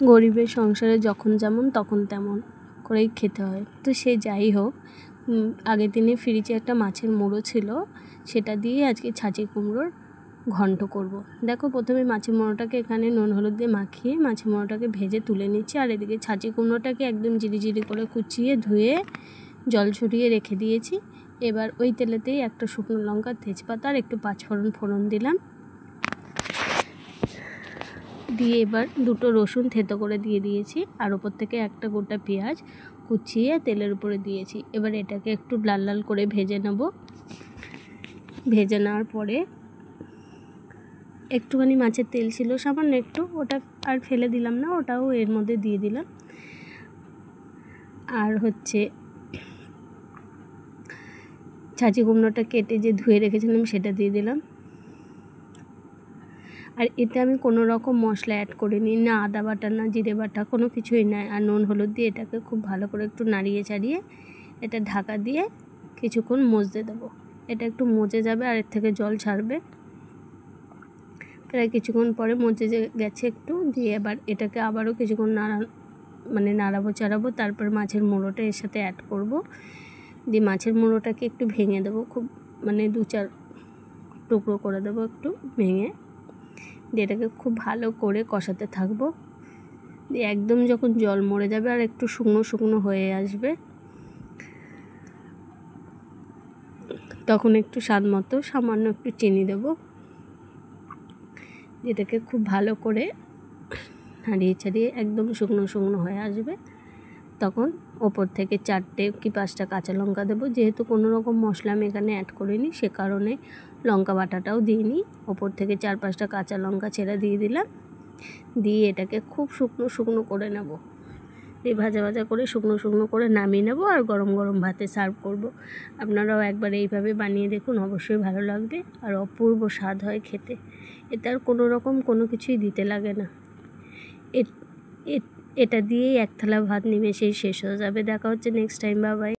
গরিবের সংসারে যখন যেমন তখন তেমন করেই খেতে হয়। তো সে যাই হোক, আগের দিনে ফ্রিজে একটা মাছের মুড়ো ছিল, সেটা দিয়ে আজকে ছাঁচি কুমড়োর ঘন্ট করব। দেখো, প্রথমে মাছের মুড়োটাকে এখানে নুন হলুদ দিয়ে মাখিয়ে মাছের মুড়োটাকে ভেজে তুলে নিচ্ছি। আর এদিকে ছাঁচি কুমড়োটাকে একদম জিরি করে কুচিয়ে ধুয়ে জল ছড়িয়ে রেখে দিয়েছি। এবার ওই তেলেতেই একটা শুকনো লঙ্কা, তেজপাতা আর একটু পাঁচফোড়ন দিলাম। দিয়ে এবার দুটো রসুন থেতো করে দিয়ে দিয়েছি, আর ওপর থেকে একটা গোটা পেঁয়াজ কুচিয়ে তেলের উপরে দিয়েছি। এবার এটাকে একটু লাল লাল করে ভেজে নেব। ভেজে নেওয়ার পরে একটুখানি মাছের তেল ছিল সামান্য একটু, ওটা আর ফেলে দিলাম না, ওটাও এর মধ্যে দিয়ে দিলাম। আর ছাঁচি কুমড়োটা কেটে যে ধুয়ে রেখেছিলাম সেটা দিয়ে দিলাম। আর এতে আমি কোনো রকম মশলা অ্যাড করিনি, না আদা বাটা না জিরে বাটা, কোনো কিছুই নয়। আর নুন হলুদ দিয়ে এটাকে খুব ভালো করে একটু নাড়িয়ে চাড়িয়ে এটা ঢাকা দিয়ে কিছুক্ষণ মজতে দেবো। এটা একটু মজে যাবে আর এর থেকে জল ছাড়বে। প্রায় কিছুক্ষণ পরে মজে গেছে একটু, দিয়ে এবার এটাকে আবারও কিছুক্ষণ নাড়াবো চাড়াবো। তারপর মাছের মুড়োটা এর সাথে অ্যাড করব। দিয়ে মাছের মুড়োটাকে একটু ভেঙে দেবো, খুব 2-4 টুকরো করে দেবো একটু ভেঙে। দিয়ে এটাকে খুব ভালো করে কষাতে থাকবো। দিয়ে একদম যখন জল মরে যাবে আর একটু শুকনো শুকনো হয়ে আসবে, তখন একটু স্বাদ মতো সামান্য একটু চিনি দেবো। এটাকে খুব ভালো করে নাড়িয়ে ছাড়িয়ে একদম শুকনো শুকনো হয়ে আসবে, তখন ওপর থেকে 4টে কি 5টা কাঁচা লঙ্কা দেবো। যেহেতু কোনো রকম মশলা আমি এখানে অ্যাড করিনি, সে কারণে লঙ্কা বাটাটাও দিইনি। ওপর থেকে 4-5টা কাঁচা লঙ্কা ছেড়ে দিয়ে দিলাম। দিয়ে এটাকে খুব শুকনো শুকনো করে নেব। এই ভাজা ভাজা করে শুকনো শুকনো করে নামিয়ে নেব আর গরম গরম ভাতে সার্ভ করব। আপনারাও একবার এইভাবে বানিয়ে দেখুন, অবশ্যই ভালো লাগবে আর অপূর্ব স্বাদ হয় খেতে। এতে আর কোনো রকম কোনো কিছুই দিতে লাগে না। এটা দিয়েই এক থালা ভাত নিমেষেই শেষ হয়ে যাবে। দেখা হচ্ছে নেক্সট টাইম, বাই বাই।